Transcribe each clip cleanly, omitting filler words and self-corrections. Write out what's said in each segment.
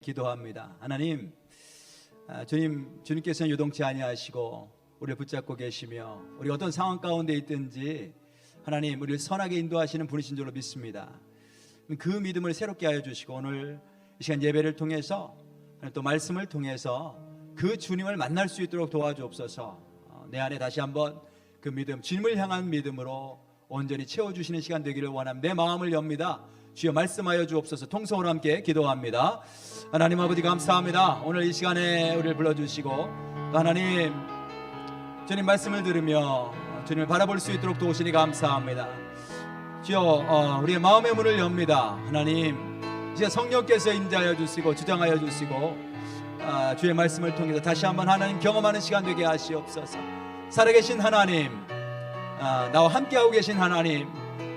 기도합니다. 하나님, 주님께서는 유동치 아니하시고 우리를 붙잡고 계시며 우리 어떤 상황 가운데 있든지 하나님 우리를 선하게 인도하시는 분이신 줄로 믿습니다. 그 믿음을 새롭게 하여 주시고 오늘 이 시간 예배를 통해서 또 말씀을 통해서 그 주님을 만날 수 있도록 도와주옵소서. 내 안에 다시 한번 그 믿음, 주님을 향한 믿음으로 온전히 채워주시는 시간 되기를 원합니다. 내 마음을 엽니다. 주여 말씀하여 주옵소서. 통성으로 함께 기도합니다. 하나님 아버지 감사합니다. 오늘 이 시간에 우리를 불러주시고 또 하나님 주님 말씀을 들으며 주님을 바라볼 수 있도록 도우시니 감사합니다. 주여 우리의 마음의 문을 엽니다. 하나님 이제 성령께서 임재하여 주시고 주장하여 주시고 주의 말씀을 통해서 다시 한번 하나님 경험하는 시간 되게 하시옵소서. 살아계신 하나님, 나와 함께하고 계신 하나님,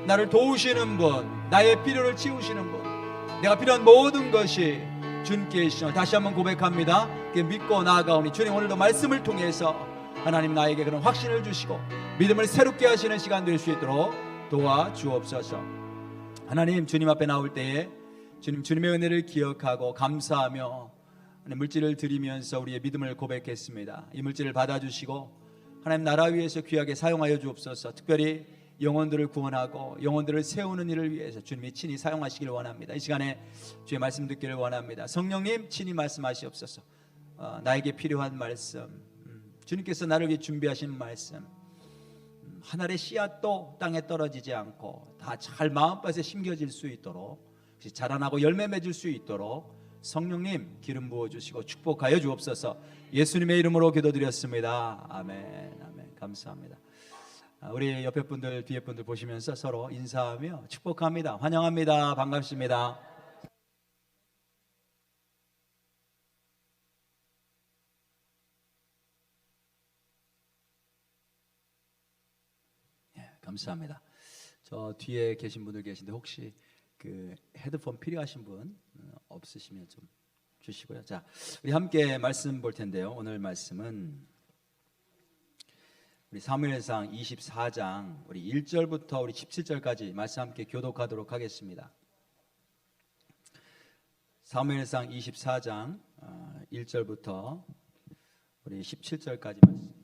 나를 도우시는 분, 나의 필요를 채우시는 분, 내가 필요한 모든 것이 주님께 있으시오. 다시 한번 고백합니다. 믿고 나아가오니 주님 오늘도 말씀을 통해서 하나님 나에게 그런 확신을 주시고 믿음을 새롭게 하시는 시간 될 수 있도록 도와주옵소서. 하나님 주님 앞에 나올 때에 주님의 은혜를 기억하고 감사하며 물질을 드리면서 우리의 믿음을 고백했습니다. 이 물질을 받아주시고 하나님 나라 위해서 귀하게 사용하여 주옵소서. 특별히 영혼들을 구원하고 영혼들을 세우는 일을 위해서 주님이 친히 사용하시길 원합니다. 이 시간에 주의 말씀 듣기를 원합니다. 성령님 친히 말씀하시옵소서. 나에게 필요한 말씀, 주님께서 나를 위해 준비하신 말씀, 하늘의 씨앗도 땅에 떨어지지 않고 다 잘 마음밭에 심겨질 수 있도록 자라나고 열매 맺을 수 있도록 성령님 기름 부어주시고 축복하여 주옵소서. 예수님의 이름으로 기도드렸습니다. 아멘. 아멘. 감사합니다. 우리 옆에 분들 뒤에 분들 보시면서 서로 인사하며 축복합니다. 환영합니다. 반갑습니다. 감사합니다. 저 뒤에 계신 분들 계신데 혹시 그 헤드폰 필요하신 분 없으시면 좀 주시고요. 자, 우리 함께 말씀 볼 텐데요. 오늘 말씀은 우리 사무엘상 24장 우리 1절부터 우리 17절까지 말씀 함께 교독하도록 하겠습니다. 사무엘상 24장 1절부터 우리 17절까지 말씀.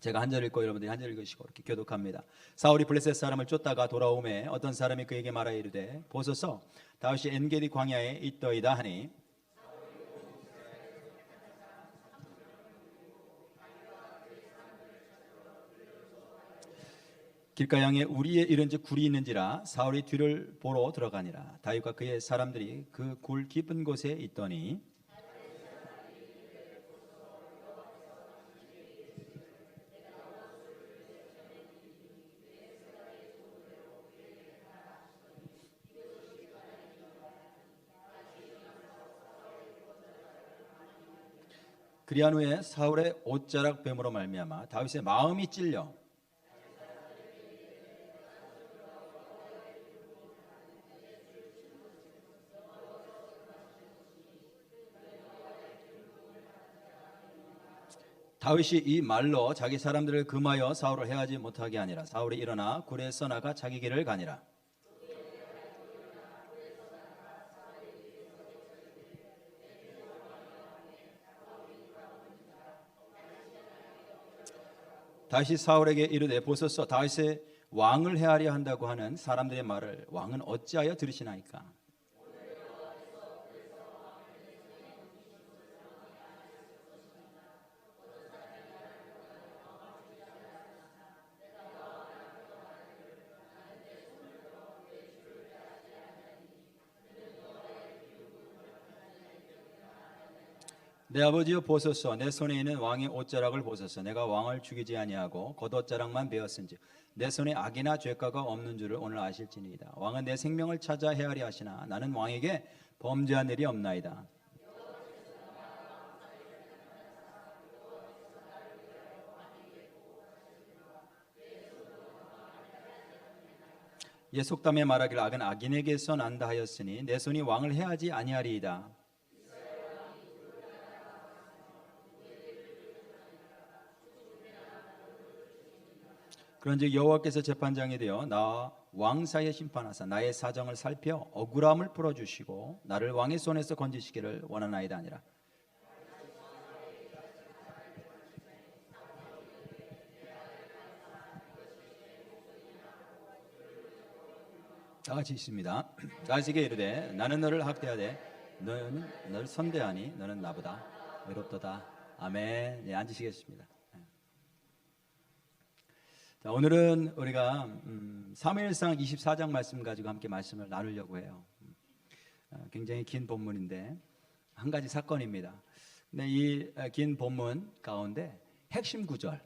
제가 한 절 읽고 여러분들이 한 절 읽으시고 이렇게 교독합니다. 사울이 블레셋 사람을 쫓다가 돌아오매 어떤 사람이 그에게 말하여 이르되 보소서 다윗이 엔게디 광야에 있더이다 하니 길가양에 우리에 이른즉 굴이 있는지라 사울이 뒤를 보러 들어가니라. 다윗과 그의 사람들이 그 굴 깊은 곳에 있더니 그리한 후에 사울의 옷자락 뱀으로 말미암아 다윗의 마음이 찔려 다윗이 이 말로 자기 사람들을 금하여 사울을 해하지 못하게 하니라. 사울이 일어나 굴에 써나가 자기 길을 가니라. 다윗이 사울에게 이르되 보소서 다윗의 왕을 해하려 한다고 하는 사람들의 말을 왕은 어찌하여 들으시나이까? 내 아버지여 보소서 내 손에 있는 왕의 옷자락을 보소서. 내가 왕을 죽이지 아니하고 겉옷자락만 베었은지 내 손에 악이나 죄가가 없는 줄을 오늘 아실지니이다. 왕은 내 생명을 찾아 헤아려 하시나 나는 왕에게 범죄한 일이 없나이다. 예 속담에 말하기를 악은 악인에게서 난다 하였으니 내 손이 왕을 해하지 아니하리이다. 그런즉 여호와께서 재판장이 되어 나와 왕사에 심판하사 나의 사정을 살펴 억울함을 풀어주시고 나를 왕의 손에서 건지시기를 원하나이다 하니라. 다 같이 있습니다. 다윗에게 이르되 나는 너를 학대하되 너는 너를 선대하니 너는 나보다 외롭도다. 아멘. 네, 앉으시겠습니다. 자, 오늘은 우리가 사무엘상 24장 말씀 가지고 함께 말씀을 나누려고 해요. 굉장히 긴 본문인데 한 가지 사건입니다. 근데 이 긴 본문 가운데 핵심 구절,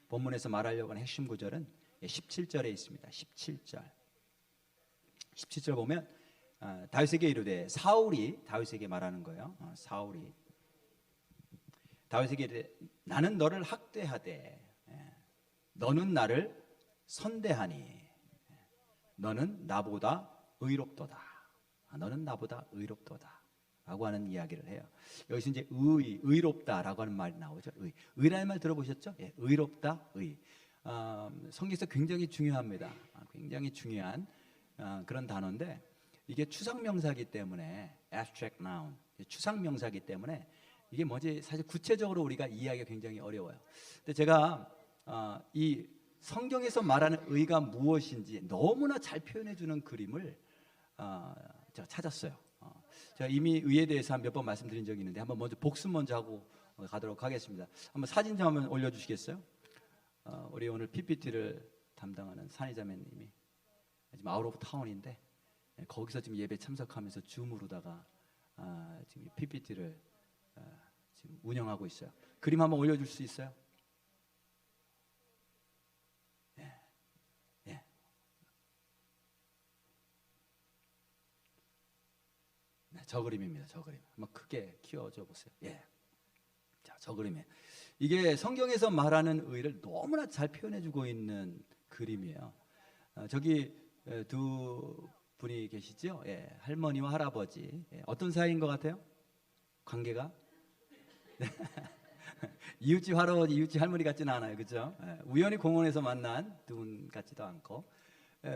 본문에서 말하려고 하는 핵심 구절은 17절에 있습니다. 17절 보면 다윗에게 이르되, 사울이 다윗에게 말하는 거예요. 사울이 다윗에게 이르되 나는 너를 학대하되 너는 나를 선대하니 너는 나보다 의롭도다. 너는 나보다 의롭도다 라고 하는 이야기를 해요. 여기서 이제 의롭다라고 하는 말이 나오죠. 의라는 말 들어보셨죠? 예, 의롭다, 의. 성경에서 굉장히 중요합니다. 굉장히 중요한 그런 단어인데, 이게 추상명사이기 때문에 abstract noun, 추상명사이기 때문에 이게 뭐지 사실 구체적으로 우리가 이해하기가 굉장히 어려워요. 근데 제가 이 성경에서 말하는 의가 무엇인지 너무나 잘 표현해 주는 그림을 제가 찾았어요. 제가 이미 의에 대해서 몇 번 말씀드린 적이 있는데 한번 먼저 복습 먼저 하고 가도록 하겠습니다. 한번 사진 좀 한번 올려주시겠어요? 우리 오늘 PPT를 담당하는 산이자매님이 지금 아웃 오브 타운인데 거기서 지금 예배 참석하면서 줌으로다가 지금 PPT를 지금 운영하고 있어요. 그림 한번 올려줄 수 있어요? 예, 예. 네, 저 그림입니다. 저 그림 한번 크게 키워줘 보세요. 예. 자, 저 그림에 이게 성경에서 말하는 의를 너무나 잘 표현해주고 있는 그림이에요. 저기 두 분이 계시죠? 예, 할머니와 할아버지. 예, 어떤 사이인 것 같아요? 관계가? 이웃집 할아버지, 이웃집 할머니 같지는 않아요, 그렇죠? 예, 우연히 공원에서 만난 두 분 같지도 않고,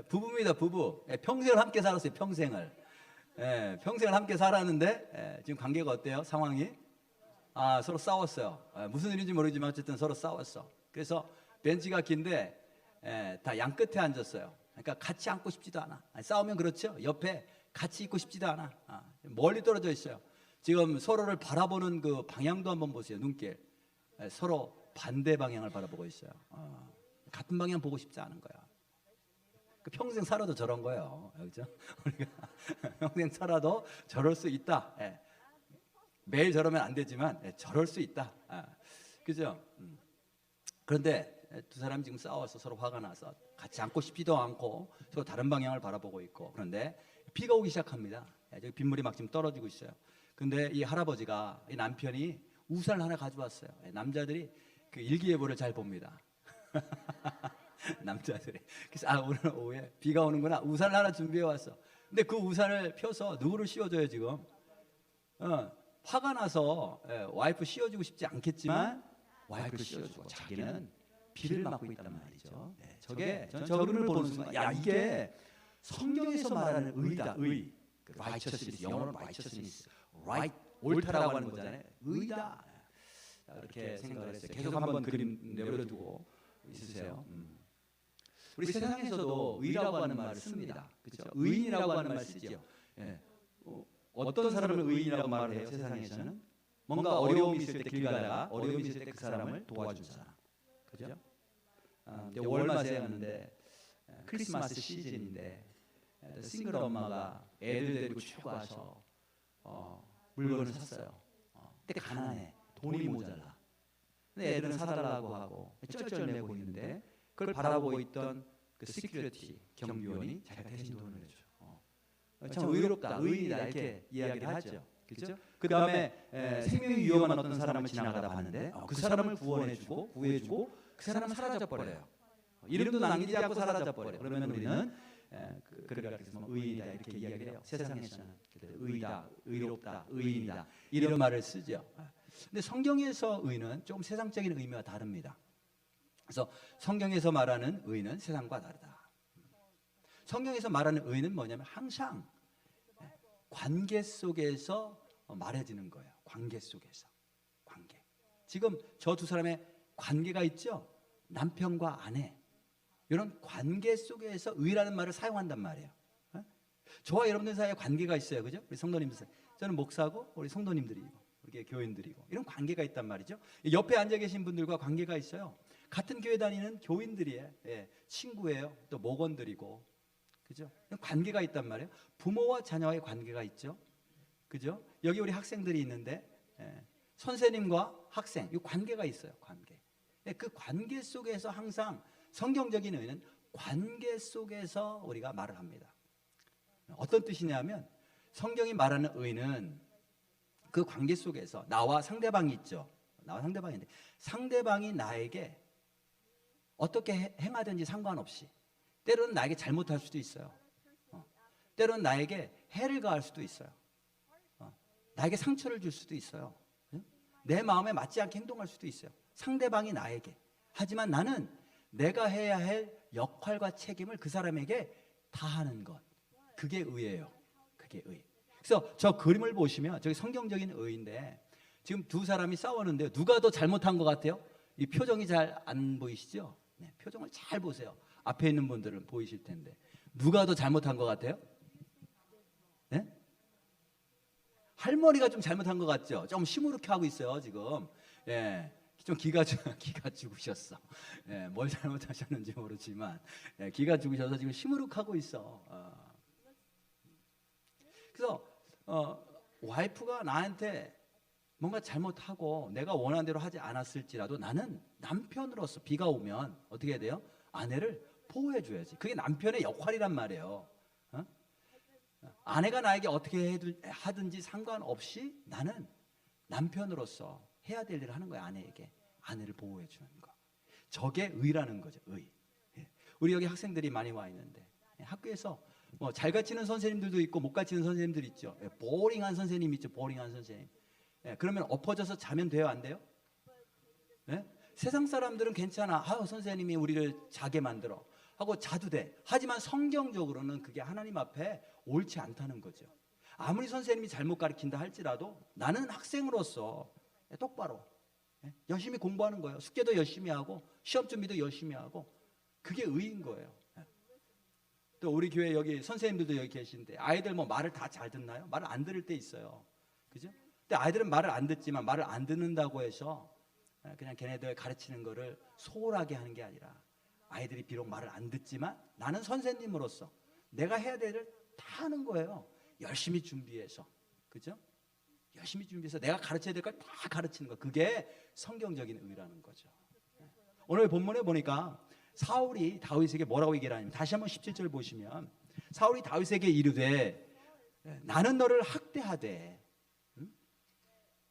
부부입니다, 부부. 평생을 함께 살았어요, 평생을. 평생을 함께 살았는데 지금 관계가 어때요? 상황이? 서로 싸웠어요. 무슨 일인지 모르지만 어쨌든 서로 싸웠어. 그래서 벤치가 긴데 다 양 끝에 앉았어요. 그러니까 같이 앉고 싶지도 않아. 싸우면 그렇죠. 옆에 같이 있고 싶지도 않아. 멀리 떨어져 있어요. 지금 서로를 바라보는 그 방향도 한번 보세요. 눈길. 서로 반대 방향을 바라보고 있어요. 같은 방향 보고 싶지 않은 거야. 평생 살아도 저런 거예요. 그렇죠? 우리가 평생 살아도 저럴 수 있다. 매일 저러면 안 되지만 저럴 수 있다. 그죠? 그런데 두 사람 지금 싸워서 서로 화가 나서 같이 앉고 싶지도 않고 서로 다른 방향을 바라보고 있고, 그런데 비가 오기 시작합니다. 저기 빗물이 막 지금 떨어지고 있어요. 근데 이 할아버지가, 이 남편이 우산을 하나 가져왔어요. 남자들이 그 일기예보를 잘 봅니다. 남자들이. 그래서 오늘 오후에 비가 오는구나. 우산을 하나 준비해 왔어. 근데 그 우산을 펴서 누구를 씌워줘요 지금? 화가 나서 와이프 씌워주고 싶지 않겠지만 와이프를 씌워주고 자기는 비를 맞고 있단 말이죠. 저게 저 그림을 보는 순간, 야, 이게 성경에서 말하는 의다, 의. righteousness, 영어로는 righteousness, right, 옳다라고 하는 거잖아요. 의다. 이렇게 생각을 했어요. 계속 한번 그림 내버려두고 있으세요. 우리 세상에서도 의라고 하는 말을 씁니다. 그렇죠? 의인이라고 하는 말 쓰죠. 어떤 사람을 의인이라고 말을 해요? 세상에서는 뭔가 어려움이 있을 때 길 가다가 어려움이 있을 때 그 사람을 도와준 사람. 그죠? 월마세 하는데 크리스마스 시즌인데 싱글 엄마가 애들 데리고 쭉 와서 물건을 샀어요. 그때 가난해. 돈이 모자라. 근데 애들은 사달라고 하고 쩔쩔매고 있는데 그걸 바라보고 있던 그 시큐리티 경비원이 자기가 대신 돈을 내줘. 참 의롭다, 의인이다 이렇게 이야기를 하죠. 그렇죠? 그 다음에 생명이 위험한 어떤 사람을 지나가다 봤는데 그 사람을 구해주고 그 사람은 사라져버려요. 이름도 남기지 않고 사라져버려요. 그러면 우리는 그러니까 의인이다 이렇게 이야기를 해요. 세상에서는 의다, 의롭다, 의인이다 이런 말을 쓰죠. 근데 성경에서 의는 조금 세상적인 의미와 다릅니다. 그래서 성경에서 말하는 의는 세상과 다르다. 성경에서 말하는 의는 뭐냐면 항상 관계 속에서 말해지는 거예요. 관계 속에서. 관계. 지금 저 두 사람의 관계가 있죠. 남편과 아내. 이런 관계 속에서 의라는 말을 사용한단 말이에요. 저와 여러분들 사이에 관계가 있어요. 그죠? 우리 성도님들 사이. 저는 목사고 우리 성도님들이고 우리 교인들이고 이런 관계가 있단 말이죠. 옆에 앉아 계신 분들과 관계가 있어요. 같은 교회 다니는 교인들이에요. 예, 친구예요. 또 목원들이고. 그죠? 관계가 있단 말이에요. 부모와 자녀와의 관계가 있죠. 그죠? 여기 우리 학생들이 있는데 선생님과 학생 이 관계가 있어요. 관계. 그 관계 속에서 항상 성경적인 의는 관계 속에서 우리가 말을 합니다. 어떤 뜻이냐면 성경이 말하는 의는 그 관계 속에서 나와 상대방이 있죠. 나와 상대방인데 상대방이 나에게 어떻게 행하든지 상관없이 때로는 나에게 잘못할 수도 있어요. 때로는 나에게 해를 가할 수도 있어요. 나에게 상처를 줄 수도 있어요. 내 마음에 맞지 않게 행동할 수도 있어요. 상대방이 나에게. 하지만 나는 내가 해야 할 역할과 책임을 그 사람에게 다하는 것. 그게 의예요. 그게 의. 그래서 저 그림을 보시면 저기 성경적인 의인데 지금 두 사람이 싸웠는데요. 누가 더 잘못한 것 같아요? 이 표정이 잘 안 보이시죠? 네, 표정을 잘 보세요. 앞에 있는 분들은 보이실 텐데 누가 더 잘못한 것 같아요? 네? 할머니가 좀 잘못한 것 같죠? 좀 시무룩해 하고 있어요 지금. 예, 좀 기가 죽으셨어. 예, 뭘 잘못하셨는지 모르지만 기가 죽으셔서 지금 시무룩하고 있어. 그래서 와이프가 나한테 뭔가 잘못하고 내가 원하는 대로 하지 않았을지라도 나는 남편으로서 비가 오면 어떻게 해야 돼요? 아내를 보호해 줘야지. 그게 남편의 역할이란 말이에요. 아내가 나에게 어떻게 하든지 상관없이 나는 남편으로서 해야 될 일을 하는 거야. 아내에게. 아내를 보호해 주는 거. 저게 의라는 거죠. 의. 우리 여기 학생들이 많이 와 있는데 학교에서 뭐 잘 가르치는 선생님들도 있고 못 가르치는 선생님들 있죠. 보링한 선생님 있죠. 보링한 선생님. 그러면 엎어져서 자면 돼요? 안 돼요? 세상 사람들은 괜찮아. 아유, 선생님이 우리를 자게 만들어 하고 자도 돼. 하지만 성경적으로는 그게 하나님 앞에 옳지 않다는 거죠. 아무리 선생님이 잘못 가르친다 할지라도 나는 학생으로서 똑바로 열심히 공부하는 거예요. 숙제도 열심히 하고 시험 준비도 열심히 하고 그게 의인 거예요. 또 우리 교회 여기 선생님들도 여기 계신데 아이들 뭐 말을 다 잘 듣나요? 말을 안 들을 때 있어요. 그죠? 근데 아이들은 말을 안 듣지만 말을 안 듣는다고 해서 그냥 걔네들 가르치는 거를 소홀하게 하는 게 아니라 아이들이 비록 말을 안 듣지만 나는 선생님으로서 내가 해야 될 일을 다 하는 거예요. 열심히 준비해서. 그죠? 열심히 준비해서 내가 가르쳐야 될 걸 다 가르치는 거. 그게 성경적인 의라는 거죠. 오늘 본문에 보니까 사울이 다윗에게 뭐라고 얘기를 하냐면 다시 한번 17절 보시면 사울이 다윗에게 이르되 나는 너를 학대하되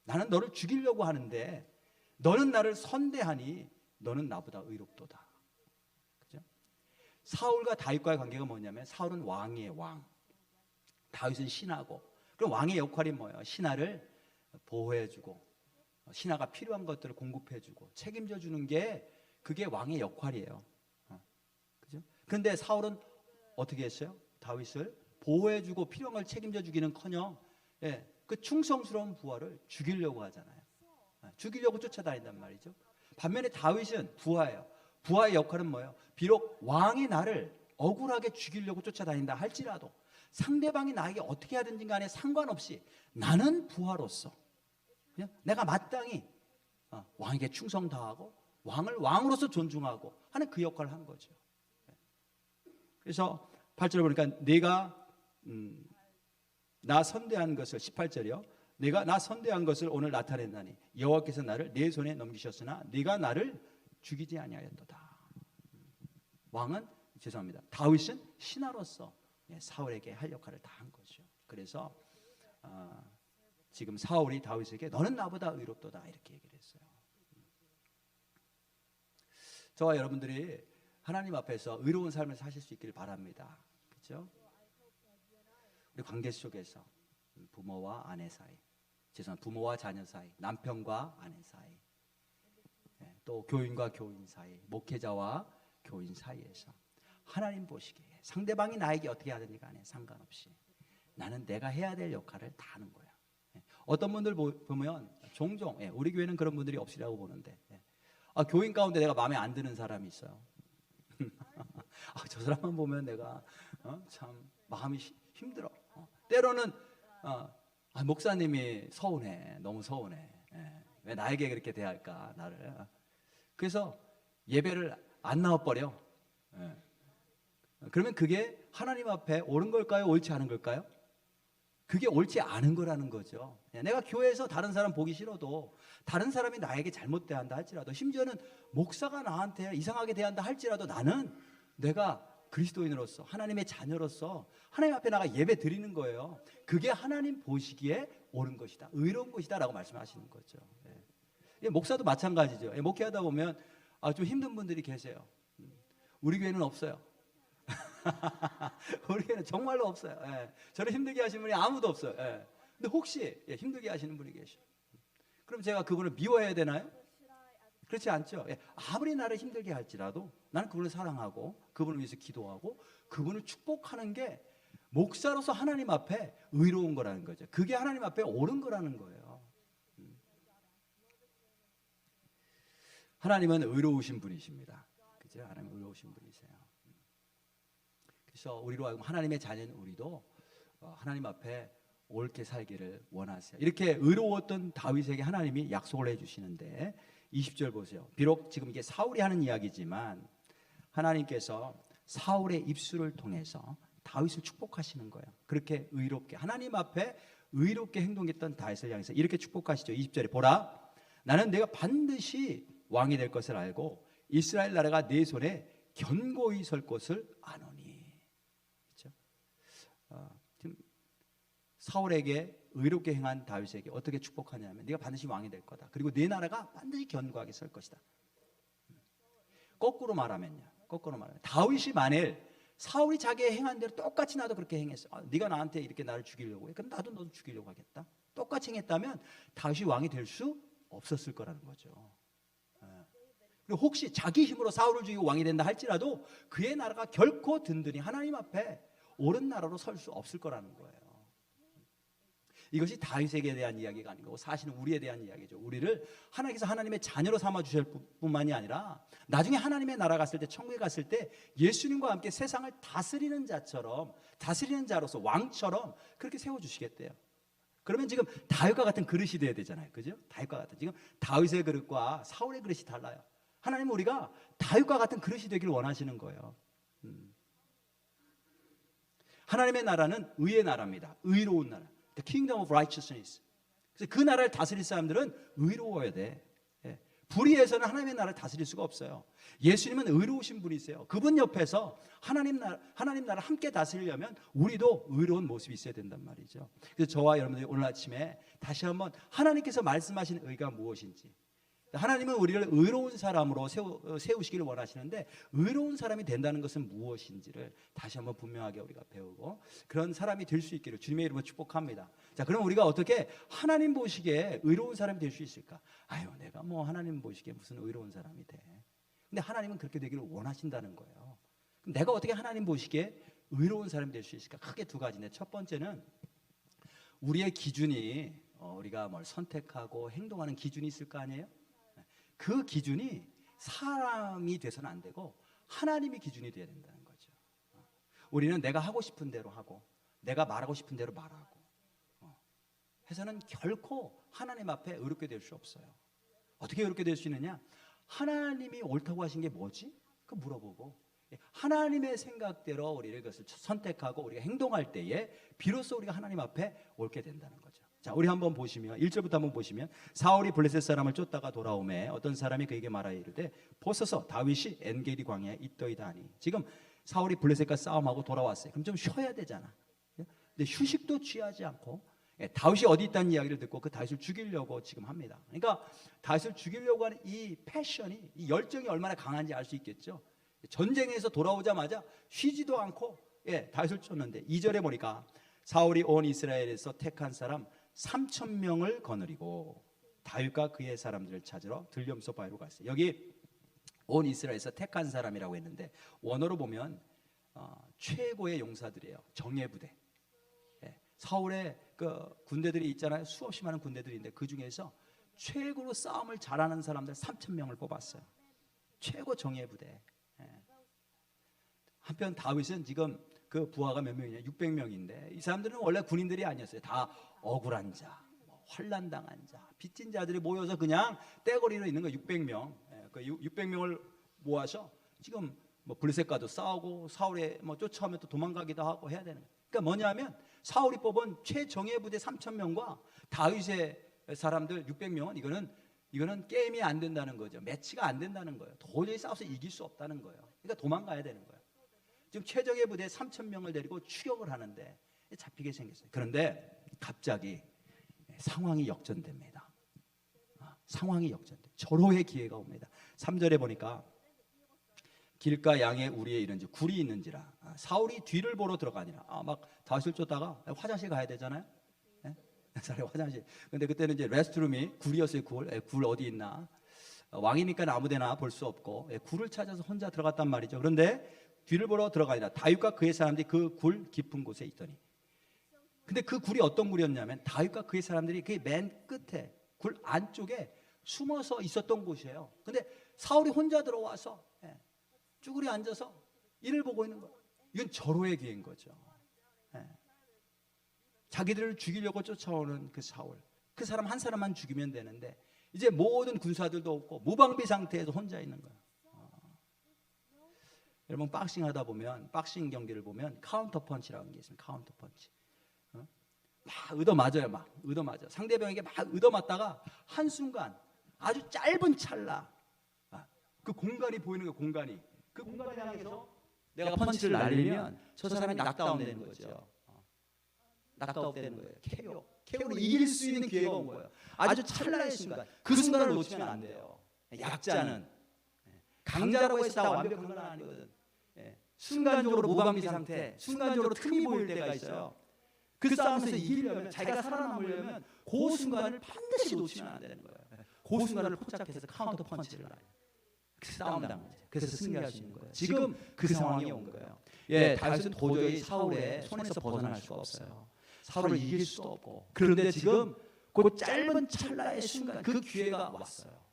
나는 너를 죽이려고 하는데 너는 나를 선대하니 너는 나보다 의롭도다. 그죠? 사울과 다윗과의 관계가 뭐냐면 사울은 왕이에요. 왕. 다윗은 신하고. 그럼 왕의 역할이 뭐예요? 신하를 보호해주고 신하가 필요한 것들을 공급해주고 책임져주는 게 그게 왕의 역할이에요. 그죠? 근데 사울은 어떻게 했어요? 다윗을 보호해주고 필요한 걸 책임져주기는커녕 그 충성스러운 부하를 죽이려고 하잖아요. 죽이려고 쫓아다닌단 말이죠. 반면에 다윗은 부하예요. 부하의 역할은 뭐예요? 비록 왕이 나를 억울하게 죽이려고 쫓아다닌다 할지라도 상대방이 나에게 어떻게 하든지 간에 상관없이 나는 부하로서 그냥 내가 마땅히 왕에게 충성 다하고 왕을 왕으로서 존중하고 하는 그 역할을 한 거죠. 그래서 8절에 보니까 내가 나 선대한 것을 18절이요. 내가 나 선대한 것을 오늘 나타냈나니 여호와께서 나를 내 손에 넘기셨으나 네가 나를 죽이지 아니하였도다. 왕은 죄송합니다. 다윗은 신하로서 사울에게 할 역할을 다 한 거죠. 그래서 지금 사울이 다윗에게 너는 나보다 의롭도다 이렇게 얘기를 했어요. 저와 여러분들이 하나님 앞에서 의로운 삶을 사실 수 있기를 바랍니다. 그렇죠? 우리 관계 속에서 부모와 아내 사이, 부모와 자녀 사이, 남편과 아내 사이, 또 교인과 교인 사이, 목회자와 교인 사이에서 하나님 보시기에 상대방이 나에게 어떻게 하든지 간에 상관없이 나는 내가 해야 될 역할을 다 하는 거예요. 어떤 분들 보면 종종 우리 교회는 그런 분들이 없으라고 보는데 교인 가운데 내가 마음에 안 드는 사람이 있어요. 저 사람만 보면 내가 참 마음이 힘들어. 때로는 목사님이 서운해. 너무 서운해. 왜 나에게 그렇게 대할까 나를. 그래서 예배를 안 나와버려. 그러면 그게 하나님 앞에 옳은 걸까요? 옳지 않은 걸까요? 그게 옳지 않은 거라는 거죠. 내가 교회에서 다른 사람 보기 싫어도 다른 사람이 나에게 잘못 대한다 할지라도 심지어는 목사가 나한테 이상하게 대한다 할지라도 나는 내가 그리스도인으로서 하나님의 자녀로서 하나님 앞에 나가 예배 드리는 거예요. 그게 하나님 보시기에 옳은 것이다, 의로운 것이다 라고 말씀하시는 거죠. 목사도 마찬가지죠. 목회하다 보면 좀 힘든 분들이 계세요. 우리 교회는 없어요. 우리 교회는 정말로 없어요. 저를 힘들게 하시는 분이 아무도 없어요. 근데 혹시 힘들게 하시는 분이 계셔. 그럼 제가 그분을 미워해야 되나요? 그렇지 않죠. 아무리 나를 힘들게 할지라도 나는 그분을 사랑하고 그분을 위해서 기도하고 그분을 축복하는 게 목사로서 하나님 앞에 의로운 거라는 거죠. 그게 하나님 앞에 옳은 거라는 거예요. 하나님은 의로우신 분이십니다. 그죠? 하나님 의로우신 분이세요. 그래서 우리로 하여금 하나님의 자녀인 우리도 하나님 앞에 옳게 살기를 원하세요. 이렇게 의로웠던 다윗에게 하나님이 약속을 해주시는데 20절 보세요. 비록 지금 이게 사울이 하는 이야기지만 하나님께서 사울의 입술을 통해서 다윗을 축복하시는 거예요. 그렇게 의롭게 하나님 앞에 의롭게 행동했던 다윗을 향해서 이렇게 축복하시죠. 20절에 보라, 나는 내가 반드시 왕이 될 것을 알고 이스라엘 나라가 내 손에 견고히 설 것을 아노니. 그렇죠? 지금 사울에게 의롭게 행한 다윗에게 어떻게 축복하냐면 네가 반드시 왕이 될 거다. 그리고 네 나라가 반드시 견고하게 설 것이다. 거꾸로 말하면 다윗이 만일 사울이 자기의 행한 대로 똑같이 나도 그렇게 행했어. 네가 나한테 이렇게 나를 죽이려고 해. 그럼 나도 너도 죽이려고 하겠다. 똑같이 행했다면 다윗이 왕이 될 수 없었을 거라는 거죠. 그리고 혹시 자기 힘으로 사울을 죽이고 왕이 된다 할지라도 그의 나라가 결코 든든히 하나님 앞에 옳은 나라로 설 수 없을 거라는 거예요. 이것이 다윗에게 대한 이야기가 아니고 사실은 우리에 대한 이야기죠. 우리를 하나님께서 하나님의 자녀로 삼아 주실 뿐만이 아니라 나중에 하나님의 나라 갔을 때, 천국에 갔을 때 예수님과 함께 세상을 다스리는 자처럼, 다스리는 자로서 왕처럼 그렇게 세워주시겠대요. 그러면 지금 다윗과 같은 그릇이 돼야 되잖아요. 그죠? 다윗과 같은. 지금 다윗의 그릇과 사울의 그릇이 달라요. 하나님은 우리가 다윗과 같은 그릇이 되기를 원하시는 거예요. 하나님의 나라는 의의 나라입니다. 의로운 나라. The kingdom of righteousness. 그래서 그 나라를 다스릴 사람들은 의로워야 돼. 불의해서는 하나님의 나라를 다스릴 수가 없어요. 예수님은 의로우신 분이세요. 그분 옆에서 하나님 나라 함께 다스리려면 우리도 의로운 모습이 있어야 된단 말이죠. 그래서 저와 여러분들이 오늘 아침에 다시 한번 하나님께서 말씀하신 의가 무엇인지, 하나님은 우리를 의로운 사람으로 세우시기를 원하시는데 의로운 사람이 된다는 것은 무엇인지를 다시 한번 분명하게 우리가 배우고 그런 사람이 될 수 있기를 주님의 이름으로 축복합니다. 자, 그럼 우리가 어떻게 하나님 보시기에 의로운 사람이 될 수 있을까? 내가 뭐 하나님 보시기에 무슨 의로운 사람이 돼. 근데 하나님은 그렇게 되기를 원하신다는 거예요. 그럼 내가 어떻게 하나님 보시기에 의로운 사람이 될 수 있을까? 크게 두 가지인데 첫 번째는 우리의 기준이 우리가 뭘 선택하고 행동하는 기준이 있을 거 아니에요? 그 기준이 사람이 돼서는 안 되고 하나님이 기준이 돼야 된다는 거죠. 우리는 내가 하고 싶은 대로 하고 내가 말하고 싶은 대로 말하고 해서는 결코 하나님 앞에 의롭게 될 수 없어요. 어떻게 의롭게 될 수 있느냐? 하나님이 옳다고 하신 게 뭐지? 그 물어보고 하나님의 생각대로 우리를 그것을 선택하고 우리가 행동할 때에 비로소 우리가 하나님 앞에 옳게 된다는 거죠. 자, 우리 한번 보시면 1절부터 한번 보시면 사울이 블레셋 사람을 쫓다가 돌아오매 어떤 사람이 그에게 말하여 이르되 보소서 다윗이 엔게디 광야에 있더이다 하니. 지금 사울이 블레셋과 싸움하고 돌아왔어요. 그럼 좀 쉬어야 되잖아. 근데 휴식도 취하지 않고 다윗이 어디 있다는 이야기를 듣고 그 다윗을 죽이려고 지금 합니다. 그러니까 다윗을 죽이려고 하는 이 패션이, 이 열정이 얼마나 강한지 알 수 있겠죠. 전쟁에서 돌아오자마자 쉬지도 않고 다윗을 쫓는데 2절에 보니까 사울이 온 이스라엘에서 택한 사람 3,000명을 거느리고 다윗과 그의 사람들을 찾으러 들렴소 바위로 갔어요. 여기 온 이스라엘에서 택한 사람이라고 했는데 원어로 보면 최고의 용사들이에요. 정예부대. 예, 사울의 그 군대들이 있잖아요. 수없이 많은 군대들인데 그 중에서 최고로 싸움을 잘하는 사람들 3,000명을 뽑았어요. 최고 정예부대. 예. 한편 다윗은 지금 그 부하가 몇 명이냐? 600명인데 이 사람들은 원래 군인들이 아니었어요. 다 억울한 자, 환난 당한 자, 빚진 자들이 모여서 그냥 떼거리로 있는 거 600명. 예, 그 600명을 모아서 지금 뭐 블레셋과도 싸우고 사울에 뭐 쫓아오면 또 도망가기도 하고 해야 되는 거예요. 그러니까 뭐냐면 사울이 뽑은 최정예 부대 3,000명과 다윗의 사람들 600명은 이거는 게임이 안 된다는 거죠. 매치가 안 된다는 거예요. 도저히 싸워서 이길 수 없다는 거예요. 그러니까 도망가야 되는 거예요. 지금 최정예 부대 3,000명을 데리고 추격을 하는데 잡히게 생겼어요. 그런데 갑자기 상황이 역전됩니다. 상황이 역전돼. 절호의 기회가 옵니다. 3절에 보니까 길가 양의 우리에 이른지 굴이 있는지라 사울이 뒤를 보러 들어가니라. 막 다윗을 쫓다가 화장실 가야 되잖아요. 화장실. 근데 그때는 이제 레스트룸이 굴이었어요. 굴 어디 있나? 왕이니까 아무데나 볼 수 없고 굴을 찾아서 혼자 들어갔단 말이죠. 그런데 뒤를 보러 들어가니라. 다윗과 그의 사람들이 그 굴 깊은 곳에 있더니. 근데 그 굴이 어떤 굴이었냐면 다윗과 그의 사람들이 그 맨 끝에 굴 안쪽에 숨어서 있었던 곳이에요. 근데 사울이 혼자 들어와서 쭈그리 앉아서 이를 보고 있는 거예요. 이건 절호의 기회인 거죠. 자기들을 죽이려고 쫓아오는 그 사울, 그 사람 한 사람만 죽이면 되는데 이제 모든 군사들도 없고 무방비 상태에서 혼자 있는 거예요. 여러분 박싱 하다 보면 박싱 경기를 보면 카운터 펀치라는 게 있습니다. 카운터 펀치. 막 얻어맞아요. 막 얻어맞아. 상대방에게 막 얻어맞다가 한순간 아주 짧은 찰나 그 공간이 보이는 거예요. 공간이. 그 공간을 향해서 내가 펀치를 날리면 저 사람이 낙다운 되는 거죠. 낙다운 되는 거예요. KO로 이길 수 있는 기회가 온 거예요. 아주 찰나의 순간. 그 순간을 놓치면 안 돼요. 약자는 강자라고 해서 다 완벽한 건 아니거든. 순간적으로 무방비 상태, 순간적으로 틈이 보일 때가 있어요. 그 싸움에서 이기려면, 자기가 살아남으려면 그 순간을 반드시 놓치면 안 되는 거예요. 그 순간을 포착해서 카운터 펀치를 놔요. 싸움당. 그래서 승리할 수 있는 거예요. 지금 그 상황이 온 거예요. 다윗은 도저히 사울의 손에서 벗어날 수가 없어요. 사울을 이길 수도 없고. 그런데 지금 그 짧은 찰나의 순간 그 기회가 왔어요.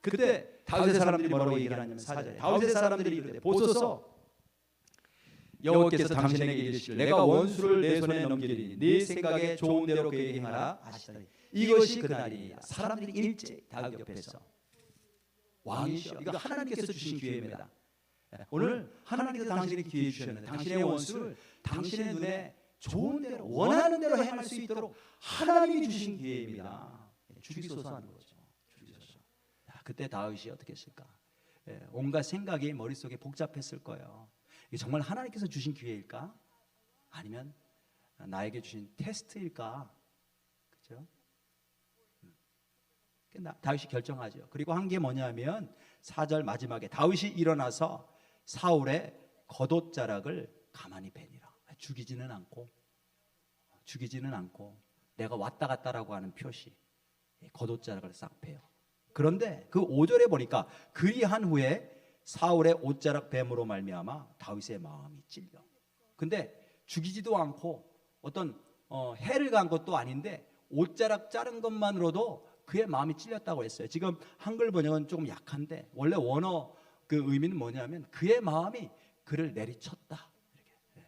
그때 다윗의 사람들이 뭐라고 얘기를 하냐면 4절에 다윗의 사람들이 이르되 보소서 여호와께서 당신에게 이르시길 내가 원수를 내 손에 넘기리니 네 생각에 좋은 대로 그에게 행하라 하시더니 이것이 그날이니라. 사람들이 일제히 다윗 옆에서 왕이시여, 이거 하나님께서 주신 기회입니다. 오늘 하나님께서 당신에게 기회 주셨는데 당신의 원수를 당신의 눈에 좋은 대로 원하는 대로 행할 수 있도록 하나님이 주신 기회입니다. 죽이소서 하는 거죠. 죽이소서. 그때 다윗이 어떻게 했을까? 온갖 생각이 머릿속에 복잡했을 거예요. 이게 정말 하나님께서 주신 기회일까? 아니면 나에게 주신 테스트일까? 그렇죠? 다윗이 결정하죠. 그리고 한 게 뭐냐면 4절 마지막에 다윗이 일어나서 사울의 겉옷자락을 가만히 베니라. 죽이지는 않고 내가 왔다 갔다라고 하는 표시, 겉옷자락을 싹 베요. 그런데 그 5절에 보니까 그리한 후에 사울의 옷자락 뱀으로 말미암아 다윗의 마음이 찔려. 근데 죽이지도 않고 어떤 해를 간 것도 아닌데 옷자락 자른 것만으로도 그의 마음이 찔렸다고 했어요. 지금 한글 번역은 조금 약한데 원래 원어 그 의미는 뭐냐면 그의 마음이 그를 내리쳤다. 이렇게.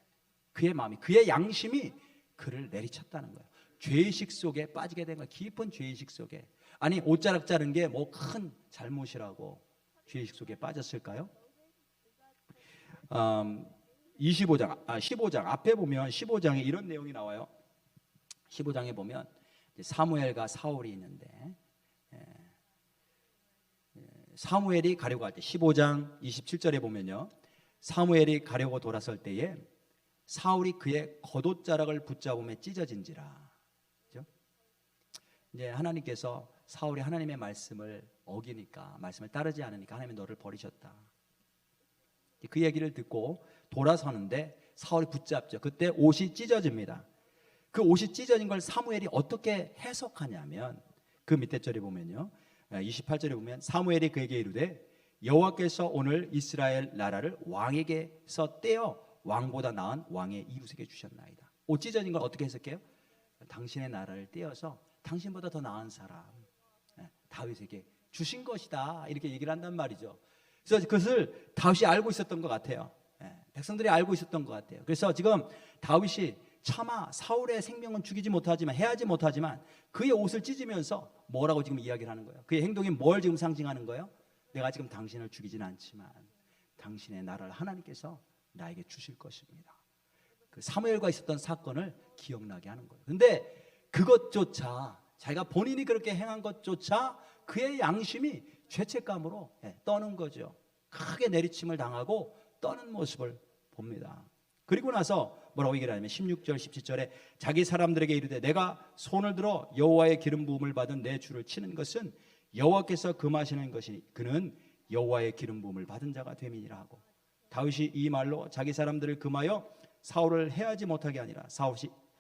그의 마음이, 그의 양심이 그를 내리쳤다는 거예요. 죄의식 속에 빠지게 된 거예요. 깊은 죄의식 속에. 아니 옷자락 자른 게 뭐 큰 잘못이라고 죄의식 속에 빠졌을까요? 15장 앞에 보면 15장에 이런 내용이 나와요. 15장에 보면 사무엘과 사울이 있는데 사무엘이 가려고 할 때 15장 27절에 보면요. 사무엘이 가려고 돌아설 때에 사울이 그의 겉옷자락을 붙잡으며 찢어진지라. 그렇죠? 이제 하나님께서 사울이 하나님의 말씀을 어기니까, 말씀을 따르지 않으니까 하나님이 너를 버리셨다. 그 얘기를 듣고 돌아서는데 사울이 붙잡죠. 그때 옷이 찢어집니다. 그 옷이 찢어진 걸 사무엘이 어떻게 해석하냐면 그 밑에 절에 보면요, 28절에 보면 사무엘이 그에게 이르되 여호와께서 오늘 이스라엘 나라를 왕에게서 떼어 왕보다 나은 왕의 이웃에게 주셨나이다. 옷 찢어진 걸 어떻게 해석해요? 당신의 나라를 떼어서 당신보다 더 나은 사람 다윗에게 주신 것이다, 이렇게 얘기를 한단 말이죠. 그래서 그것을 다윗이 알고 있었던 것 같아요. 백성들이 알고 있었던 것 같아요. 그래서 지금 다윗이 차마 사울의 생명은 죽이지 못하지만, 해하지 못하지만 그의 옷을 찢으면서 뭐라고 지금 이야기를 하는 거예요? 그의 행동이 뭘 지금 상징하는 거예요? 내가 지금 당신을 죽이진 않지만 당신의 나라를 하나님께서 나에게 주실 것입니다. 그 사무엘과 있었던 사건을 기억나게 하는 거예요. 근데 그것조차, 자기가 본인이 그렇게 행한 것조차 그의 양심이 죄책감으로 떠는 거죠. 크게 내리침을 당하고 떠는 모습을 봅니다. 그리고 나서 뭐라고 얘기를 하냐면 16절 17절에 자기 사람들에게 이르되 내가 손을 들어 여호와의 기름 부음을 받은 내 주를 치는 것은 여호와께서 금하시는 것이니 그는 여호와의 기름 부음을 받은 자가 됨이니라 하고, 다윗이 이 말로 자기 사람들을 금하여 사울을 해하지 못하게 하니라.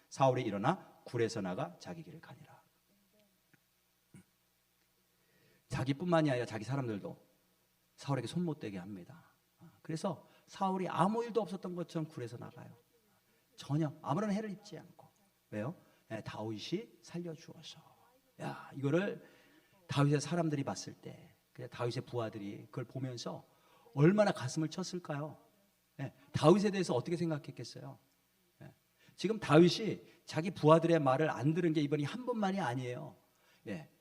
사울이 일어나 굴에서 나가 자기 길을 가니라. 자기뿐만이 아니라 자기 사람들도 사울에게 손 못 대게 합니다. 그래서 사울이 아무 일도 없었던 것처럼 굴에서 나가요. 전혀 아무런 해를 입지 않고. 왜요? 다윗이 살려주어서. 야, 이거를 다윗의 사람들이 봤을 때, 다윗의 부하들이 그걸 보면서 얼마나 가슴을 쳤을까요? 다윗에 대해서 어떻게 생각했겠어요? 지금 다윗이 자기 부하들의 말을 안 들은 게 이번이 한 번만이 아니에요.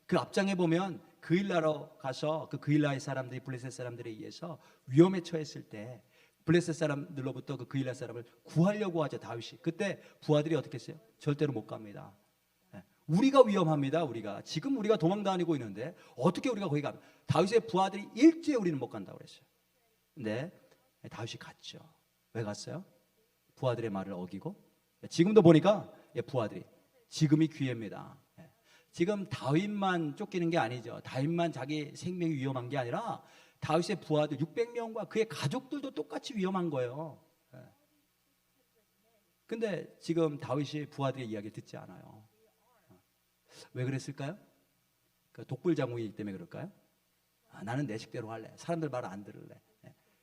그 앞장에 보면 그일라로 가서 그 그일라의 사람들이 블레셋 사람들에 의해서 위험에 처했을 때 블레셋 사람들로부터 그 그일라 사람을 구하려고 하죠, 다윗이. 그때 부하들이 어떻게 했어요? 절대로 못 갑니다. 우리가 위험합니다. 지금 우리가 도망 다니고 있는데 어떻게 우리가 거기 갑니까? 다윗의 부하들이 일주에 우리는 못 간다고 그랬어요. 근데 다윗이 갔죠. 왜 갔어요? 부하들의 말을 어기고. 지금도 보니까 부하들이 지금이 기회입니다. 지금 다윗만 쫓기는 게 아니죠. 다윗만 자기 생명이 위험한 게 아니라 다윗의 부하들 600명과 그의 가족들도 똑같이 위험한 거예요. 근데 지금 다윗이 부하들의 이야기를 듣지 않아요. 왜 그랬을까요? 그 독불장군이기 때문에 그럴까요? 나는 내 식대로 할래. 사람들 말 안 들을래.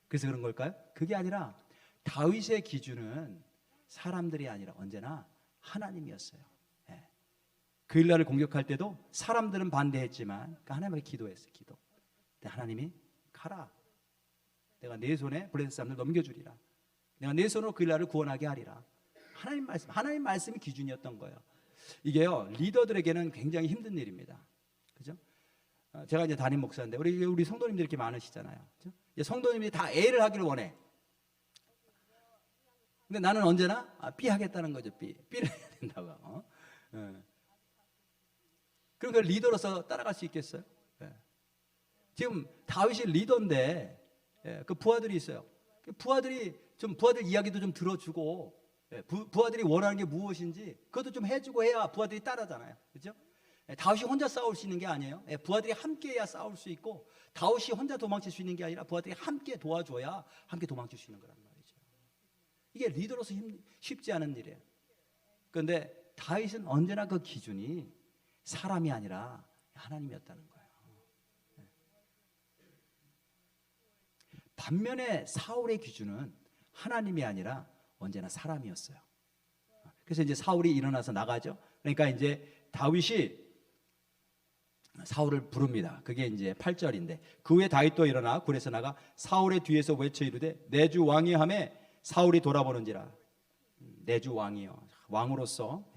그래서 그런 걸까요? 그게 아니라 다윗의 기준은 사람들이 아니라 언제나 하나님이었어요. 그일라를 공격할 때도 사람들은 반대했지만 하나님께 기도했어요. 기도. 근데 하나님이 가라. 내가 내 손에 블레셋 사람들 넘겨주리라. 내가 내 손으로 그일라를 구원하게 하리라. 하나님 말씀이 기준이었던 거예요. 이게요, 리더들에게는 굉장히 힘든 일입니다. 그죠? 제가 이제 담임 목사인데 우리 성도님들 이렇게 많으시잖아요. 그죠? 성도님들이 다 A를 하기를 원해. 근데 나는 언제나 B 하겠다는 거죠. B를 해야 된다고. 그럼 그 리더로서 따라갈 수 있겠어요? 지금 다윗이 리더인데 그 부하들이 있어요. 부하들 이야기도 좀 들어주고, 부하들이 원하는 게 무엇인지 그것도 좀 해주고 해야 부하들이 따라잖아요. 그렇죠? 다윗이 혼자 싸울 수 있는 게 아니에요. 부하들이 함께 해야 싸울 수 있고, 다윗이 혼자 도망칠 수 있는 게 아니라 부하들이 함께 도와줘야 함께 도망칠 수 있는 거란 말이죠. 이게 리더로서 쉽지 않은 일이에요. 그런데 다윗은 언제나 그 기준이 사람이 아니라 하나님이었다는 거예요. 반면에 사울의 기준은 하나님이 아니라 언제나 사람이었어요. 그래서 이제 사울이 일어나서 나가죠. 그러니까 이제 다윗이 사울을 부릅니다. 그게 이제 8절인데, 그 후에 다윗도 일어나 굴에서 나가 사울의 뒤에서 외쳐 이르되 내 주 왕이 하매 사울이 돌아보는지라. 내 주 왕이요, 왕으로서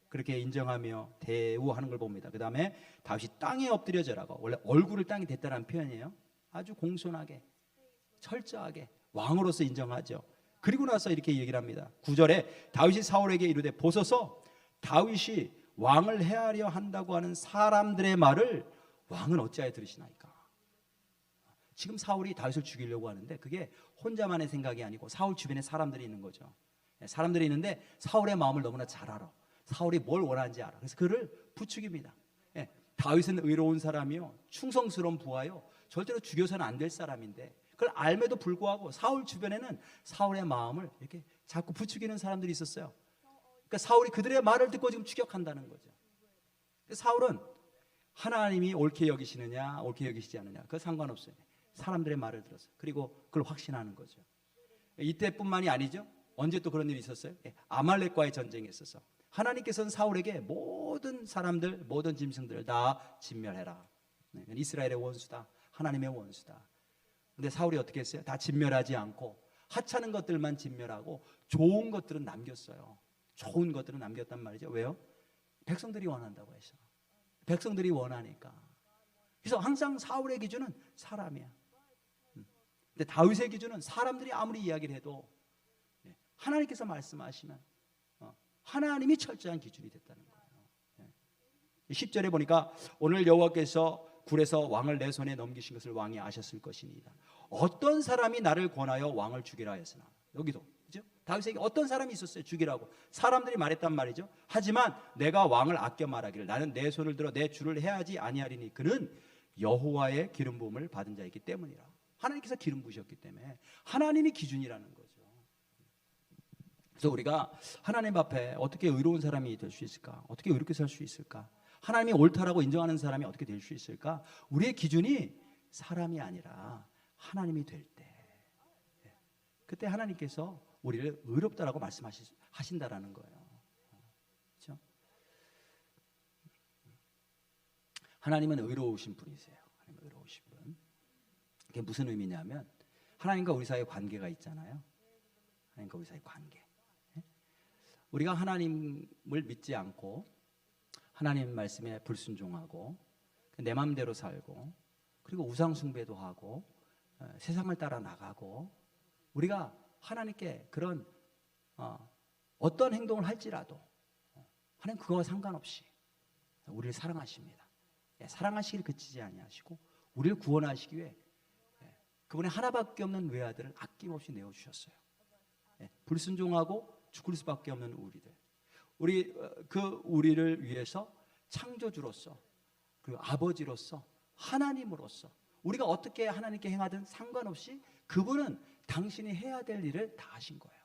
그렇게 인정하며 대우하는 걸 봅니다. 그 다음에 다윗이 땅에 엎드려져라고, 원래 얼굴을 땅에 댔다는 표현이에요. 아주 공손하게 철저하게 왕으로서 인정하죠. 그리고 나서 이렇게 얘기를 합니다. 9절에 다윗이 사울에게 이르되 보소서, 다윗이 왕을 해하려 한다고 하는 사람들의 말을 왕은 어찌하여 들으시나이까. 지금 사울이 다윗을 죽이려고 하는데 그게 혼자만의 생각이 아니고 사울 주변에 사람들이 있는 거죠. 사람들이 있는데 사울의 마음을 너무나 잘 알아. 사울이 뭘 원하는지 알아. 그래서 그를 부추깁니다. 다윗은 의로운 사람이요, 충성스러운 부하요, 절대로 죽여서는 안 될 사람인데 그걸 알매도 불구하고 사울 주변에는 사울의 마음을 이렇게 자꾸 부추기는 사람들이 있었어요. 그러니까 사울이 그들의 말을 듣고 지금 추격한다는 거죠. 사울은 하나님이 옳게 여기시느냐 옳게 여기시지 않느냐 그거 상관없어요. 사람들의 말을 들어서 그리고 그걸 확신하는 거죠. 이때뿐만이 아니죠. 언제 또 그런 일이 있었어요? 아말렉과의 전쟁에 있어서 하나님께서는 사울에게 모든 사람들 모든 짐승들을 다 진멸해라. 이스라엘의 원수다. 하나님의 원수다. 근데 사울이 어떻게 했어요? 다 진멸하지 않고 하찮은 것들만 진멸하고 좋은 것들은 남겼어요. 좋은 것들은 남겼단 말이죠. 왜요? 백성들이 원한다고 해서. 백성들이 원하니까. 그래서 항상 사울의 기준은 사람이야. 근데 다윗의 기준은 사람들이 아무리 이야기를 해도 하나님께서 말씀하시면 하나님이 철저한 기준이 됐다는 거예요. 10절에 보니까 오늘 여호와께서 굴에서 왕을 내 손에 넘기신 것을 왕이 아셨을 것이니이다. 어떤 사람이 나를 권하여 왕을 죽이라 했으나. 여기도 그죠? 다윗에게 어떤 사람이 있었어요? 죽이라고. 사람들이 말했단 말이죠. 하지만 내가 왕을 아껴 말하기를 나는 내 손을 들어 내 주를 해하지 아니하리니 그는 여호와의 기름 부음을 받은 자이기 때문이라. 하나님께서 기름 부으셨기 때문에 하나님이 기준이라는 거죠. 그래서 우리가 하나님 앞에 어떻게 의로운 사람이 될 수 있을까? 어떻게 의롭게 살 수 있을까? 하나님이 옳다라고 인정하는 사람이 어떻게 될 수 있을까? 우리의 기준이 사람이 아니라 하나님이 될 때, 그때 하나님께서 우리를 의롭다라고 말씀하신다라는 거예요. 그렇죠? 하나님은 의로우신 분이세요. 하나님은 의로우신 분. 그게 무슨 의미냐면 하나님과 우리 사이의 관계가 있잖아요. 하나님과 우리 사이의 관계. 우리가 하나님을 믿지 않고 하나님 말씀에 불순종하고 내 마음대로 살고 그리고 우상 숭배도 하고 세상을 따라 나가고 우리가 하나님께 그런 어떤 행동을 할지라도 하나님 그거와 상관없이 우리를 사랑하십니다. 사랑하시기를 그치지 아니하시고 우리를 구원하시기 위해 그분의 하나밖에 없는 외아들을 아낌없이 내어주셨어요. 불순종하고 죽을 수밖에 없는 우리를 위해서 창조주로서 그리고 아버지로서 하나님으로서 우리가 어떻게 하나님께 행하든 상관없이 그분은 당신이 해야 될 일을 다 하신 거예요.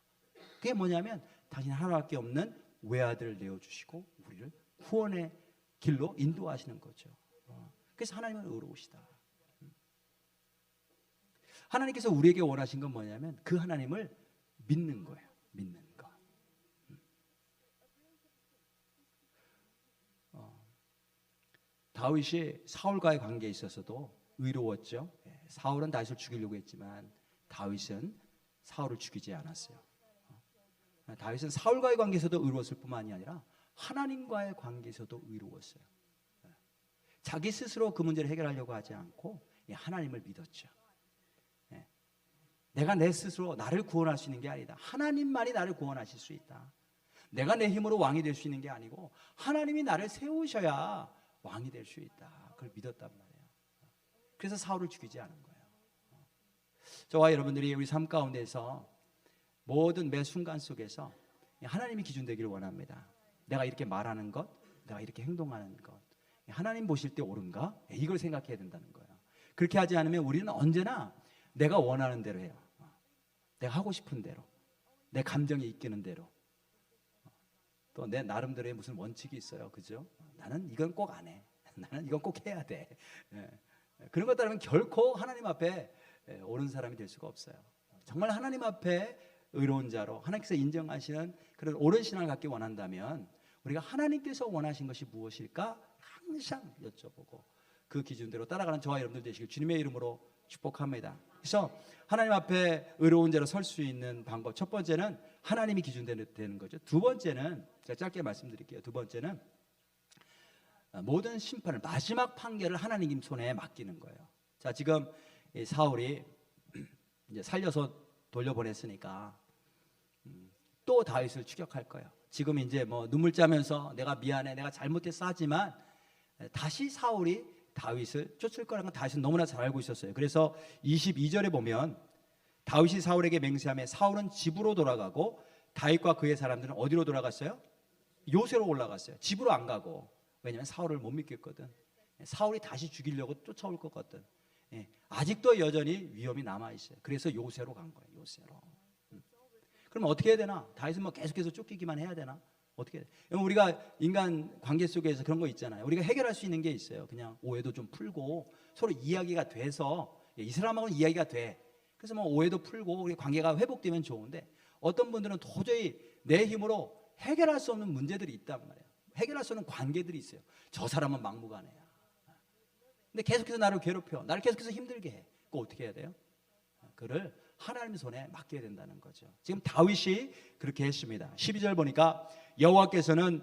그게 뭐냐면 당신 하나밖에 없는 외아들을 내어주시고 우리를 구원의 길로 인도하시는 거죠. 그래서 하나님은 의로우시다. 하나님께서 우리에게 원하신 건 뭐냐면 그 하나님을 믿는 거예요. 믿는 거. 다윗이 사울과의 관계에 있어서도 의로웠죠. 사울은 다윗을 죽이려고 했지만 다윗은 사울을 죽이지 않았어요. 다윗은 사울과의 관계에서도 의로웠을 뿐만이 아니라 하나님과의 관계에서도 의로웠어요. 자기 스스로 그 문제를 해결하려고 하지 않고 하나님을 믿었죠. 내가 내 스스로 나를 구원할 수 있는 게 아니다. 하나님만이 나를 구원하실 수 있다. 내가 내 힘으로 왕이 될 수 있는 게 아니고 하나님이 나를 세우셔야 왕이 될 수 있다. 그걸 믿었단 말이에요. 그래서 사울을 죽이지 않은 거예요. 저와 여러분들이 우리 삶 가운데서 모든 매 순간 속에서 하나님이 기준 되기를 원합니다. 내가 이렇게 말하는 것, 내가 이렇게 행동하는 것, 하나님 보실 때 옳은가? 이걸 생각해야 된다는 거예요. 그렇게 하지 않으면 우리는 언제나 내가 원하는 대로 해요. 내가 하고 싶은 대로, 내 감정이 이끄는 대로. 또 내 나름대로의 무슨 원칙이 있어요. 그죠? 나는 이건 꼭 안 해. 나는 이건 꼭 해야 돼. 그런 것 따르면 결코 하나님 앞에 옳은 사람이 될 수가 없어요. 정말 하나님 앞에 의로운 자로 하나님께서 인정하시는 그런 옳은 신앙을 갖기 원한다면 우리가 하나님께서 원하신 것이 무엇일까 항상 여쭤보고 그 기준대로 따라가는 저와 여러분들 되시길 주님의 이름으로 축복합니다. 그래서 하나님 앞에 의로운 자로 설 수 있는 방법, 첫 번째는 하나님이 기준되는 거죠. 두 번째는 제가 짧게 말씀드릴게요. 두 번째는 모든 심판을, 마지막 판결을 하나님 손에 맡기는 거예요. 자, 지금 사울이 이제 살려서 돌려보냈으니까 또 다윗을 추격할 거예요. 지금 이제 뭐 눈물 짜면서 내가 미안해, 내가 잘못했어 하지만 다시 사울이 다윗을 쫓을 거라는 건 다윗은 너무나 잘 알고 있었어요. 그래서 22절에 보면 다윗이 사울에게 맹세하며 사울은 집으로 돌아가고 다윗과 그의 사람들은 어디로 돌아갔어요? 요새로 올라갔어요. 집으로 안 가고. 왜냐하면 사울을 못 믿겠거든. 사울이 다시 죽이려고 쫓아올 거거든. 아직도 여전히 위험이 남아있어요. 그래서 요새로 간 거예요. 요새로. 그럼 어떻게 해야 되나? 다윗은 뭐 계속해서 쫓기기만 해야 되나? 어떻게 해야 돼요? 우리가 인간 관계 속에서 그런 거 있잖아요. 우리가 해결할 수 있는 게 있어요. 그냥 오해도 좀 풀고 서로 이야기가 돼서 이 사람하고는 이야기가 돼. 그래서 뭐 오해도 풀고 우리 관계가 회복되면 좋은데 어떤 분들은 도저히 내 힘으로 해결할 수 없는 문제들이 있단 말이에요. 해결할 수 없는 관계들이 있어요. 저 사람은 막무가내야. 근데 계속해서 나를 괴롭혀. 나를 계속해서 힘들게 해. 그거 어떻게 해야 돼요? 그를 하나님 손에 맡겨야 된다는 거죠. 지금 다윗이 그렇게 했습니다. 12절 보니까 여호와께서는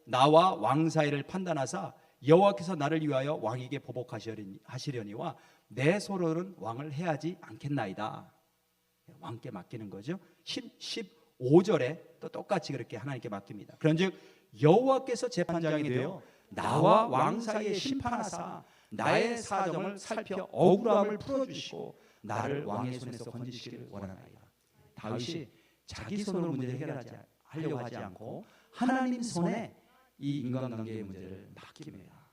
나와 왕 사이를 판단하사 여호와께서 나를 위하여 왕에게 보복하시려니와 내 소로는 왕을 해하지 않겠나이다. 왕께 맡기는 거죠. 15절에 또 똑같이 그렇게 하나님께 맡깁니다. 그런즉 여호와께서 재판장이 되어 나와 왕 사이에 심판하사 나의 사정을 살펴 억울함을 풀어주시고 나를 왕의 손에서 건지시기를 원하나이다. 다윗이 자기 손으로 문제를 해결하려고 하지 않고 하나님 손에 이 인간관계의 문제를 맡깁니다.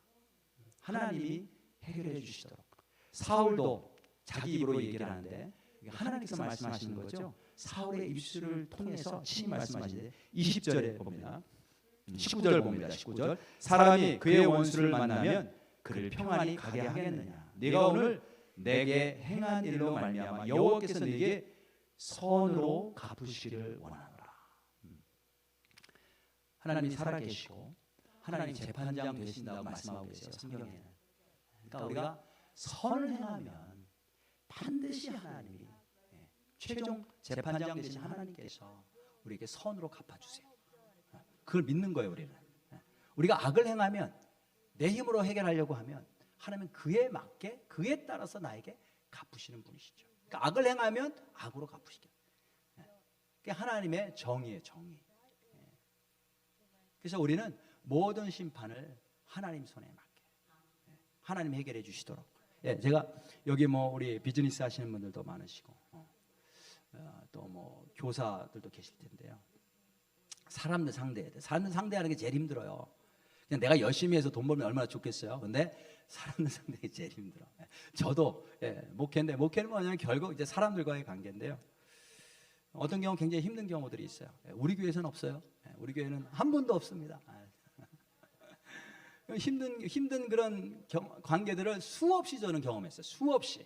하나님이 해결해 주시도록. 사울도 자기 입으로 얘기를 하는데 하나님께서 말씀하시는 거죠. 사울의 입술을 통해서 친히 말씀하시는데 20절에 봅니다. 19절 봅니다. 19절 사람이 그의 원수를 만나면 그를 평안히 가게 하겠느냐. 네가 오늘 내게 행한 일로 말미암아 여호와께서 네게 선으로 갚으시기를 원하노라. 하나님이 살아계시고 하나님 재판장 되신다고 말씀하고 계세요. 성경에는. 그러니까 우리가 선을 행하면 반드시 하나님이 최종 재판장 되신 하나님께서 우리에게 선으로 갚아주세요. 그걸 믿는 거예요. 우리는. 우리가 악을 행하면 내 힘으로 해결하려고 하면 하나님은 그에 맞게 그에 따라서 나에게 갚으시는 분이시죠. 그러니까 악을 행하면 악으로 갚으시게. 그게 하나님의 정의예요. 정의. 그래서 우리는 모든 심판을 하나님 손에 맡게. 하나님 해결해 주시도록. 제가 여기 뭐 우리 비즈니스 하시는 분들도 많으시고 또 뭐 교사들도 계실 텐데요. 사람들 상대해야 돼. 사람들 상대하는 게 제일 힘들어요. 그냥 내가 열심히 해서 돈 벌면 얼마나 좋겠어요. 근데 사람들 상대하기 제일 힘들어. 저도 목회인데 목회는 뭐냐면 결국 이제 사람들과의 관계인데요. 어떤 경우 굉장히 힘든 경우들이 있어요. 우리 교회에서는 없어요. 우리 교회는 한 분도 없습니다. 힘든 그런 관계들을 수없이 저는 경험했어요. 수없이.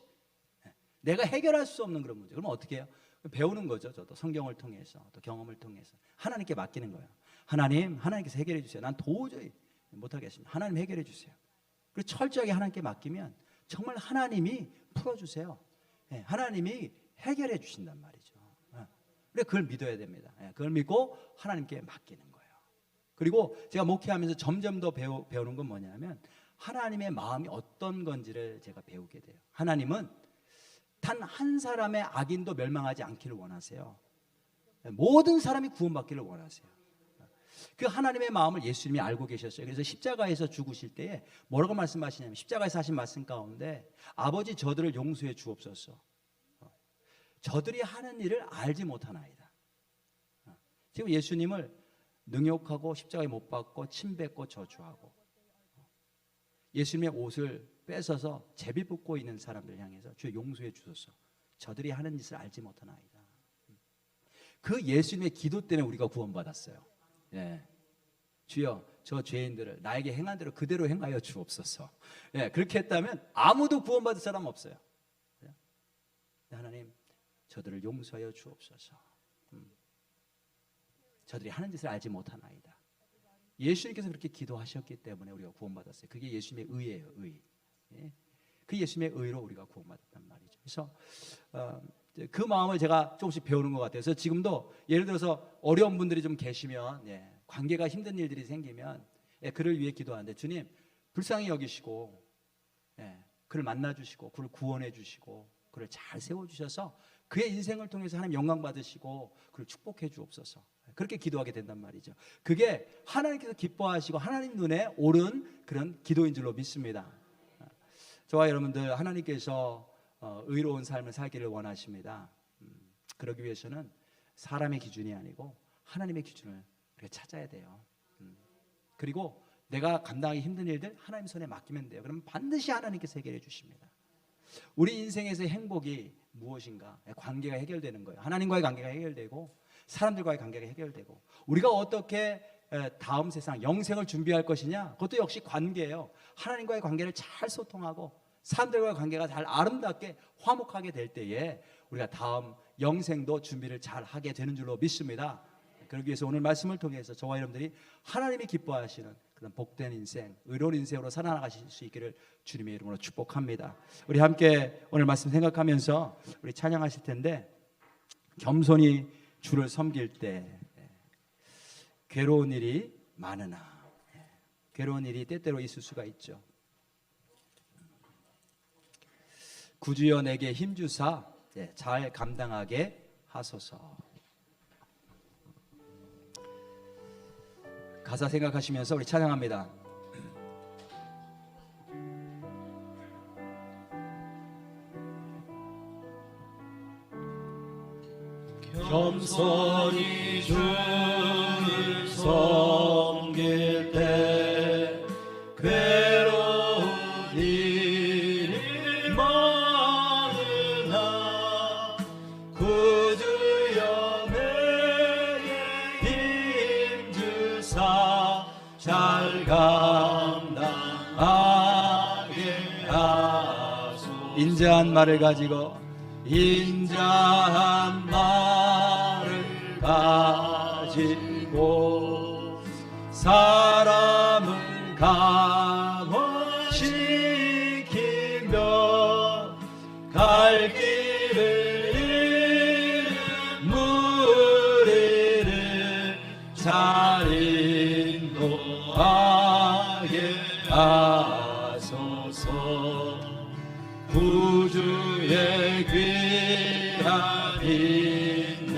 내가 해결할 수 없는 그런 문제. 그럼 어떻게 해요? 배우는 거죠. 저도 성경을 통해서 또 경험을 통해서 하나님께 맡기는 거예요. 하나님께서 해결해 주세요. 난 도저히 못하겠습니다. 하나님 해결해 주세요. 그리고 철저하게 하나님께 맡기면 정말 하나님이 풀어주세요. 하나님이 해결해 주신단 말이죠. 그래 그걸 믿어야 됩니다. 그걸 믿고 하나님께 맡기는 거예요. 그리고 제가 목회하면서 점점 더 배우는 건 뭐냐면 하나님의 마음이 어떤 건지를 제가 배우게 돼요. 하나님은 단 한 사람의 악인도 멸망하지 않기를 원하세요. 모든 사람이 구원받기를 원하세요. 그 하나님의 마음을 예수님이 알고 계셨어요. 그래서 십자가에서 죽으실 때에 뭐라고 말씀하시냐면 십자가에서 하신 말씀 가운데 아버지 저들을 용서해 주옵소서. 저들이 하는 일을 알지 못하나이다. 지금 예수님을 능욕하고 십자가에 못 박고 침 뱉고 저주하고 예수님의 옷을 뺏어서 제비 뽑고 있는 사람들 향해서 주여 용서해 주소서. 저들이 하는 짓을 알지 못하나이다. 그 예수님의 기도 때문에 우리가 구원받았어요. 주여 저 죄인들을 나에게 행한 대로 그대로 행하여 주옵소서. 그렇게 했다면 아무도 구원받을 사람 없어요. 하나님 저들을 용서하여 주옵소서. 저들이 하는 짓을 알지 못하나이다. 예수님께서 그렇게 기도하셨기 때문에 우리가 구원받았어요. 그게 예수님의 의예요. 의. 그 예수님의 의로 우리가 구원받았단 말이죠. 그래서 그 마음을 제가 조금씩 배우는 것 같아서 지금도 예를 들어서 어려운 분들이 좀 계시면 관계가 힘든 일들이 생기면 그를 위해 기도하는데 주님 불쌍히 여기시고 그를 만나주시고 그를 구원해 주시고 그를 잘 세워주셔서 그의 인생을 통해서 하나님 영광 받으시고 그를 축복해 주옵소서. 그렇게 기도하게 된단 말이죠. 그게 하나님께서 기뻐하시고 하나님 눈에 옳은 그런 기도인 줄로 믿습니다. 저와 여러분들 하나님께서 의로운 삶을 살기를 원하십니다. 그러기 위해서는 사람의 기준이 아니고 하나님의 기준을 우리가 찾아야 돼요. 그리고 내가 감당하기 힘든 일들 하나님 손에 맡기면 돼요. 그러면 반드시 하나님께서 해결해 주십니다. 우리 인생에서의 행복이 무엇인가? 관계가 해결되는 거예요. 하나님과의 관계가 해결되고 사람들과의 관계가 해결되고, 우리가 어떻게 다음 세상 영생을 준비할 것이냐, 그것도 역시 관계예요. 하나님과의 관계를 잘 소통하고 사람들과의 관계가 잘 아름답게 화목하게 될 때에 우리가 다음 영생도 준비를 잘 하게 되는 줄로 믿습니다. 그러기 위해서 오늘 말씀을 통해서 저와 여러분들이 하나님이 기뻐하시는 그런 복된 인생, 의로운 인생으로 살아나가실 수 있기를 주님의 이름으로 축복합니다. 우리 함께 오늘 말씀 생각하면서 우리 찬양하실 텐데, 겸손히 주를 섬길 때 괴로운 일이 많으나, 괴로운 일이 때때로 있을 수가 있죠. 구주여 내게 힘주사 잘 감당하게 하소서. 가사 생각하시면서 우리 찬양합니다. 겸손히 주를 섬길 때 괴로운 일이 많으나 구주여 내게 힘주사 잘 감당하게 하소서. 인자한 말을 가지고 인자한 말을 가지고 사람을 감화시키며 갈 길을 잃은 무리를 잘 인도하게 하소서. 구주의 귀한 인내를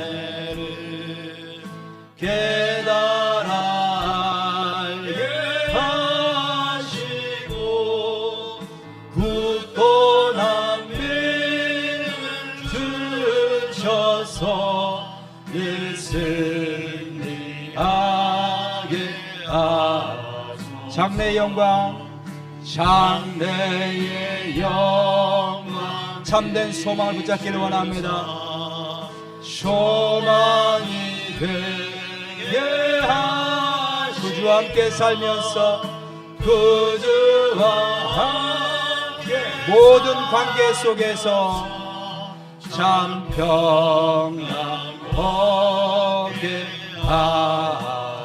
깨달아 알게 하시고 굳건한 믿음 주셔서 늘 승리하게 하소서. 장래의 영광, 장래의 영광 참된 소망을 붙잡기를 원합니다. 소망이 되게 하시고 구주와 함께 살면서 구주와 함께 모든 관계 속에서 참 평안 얻게 하소서.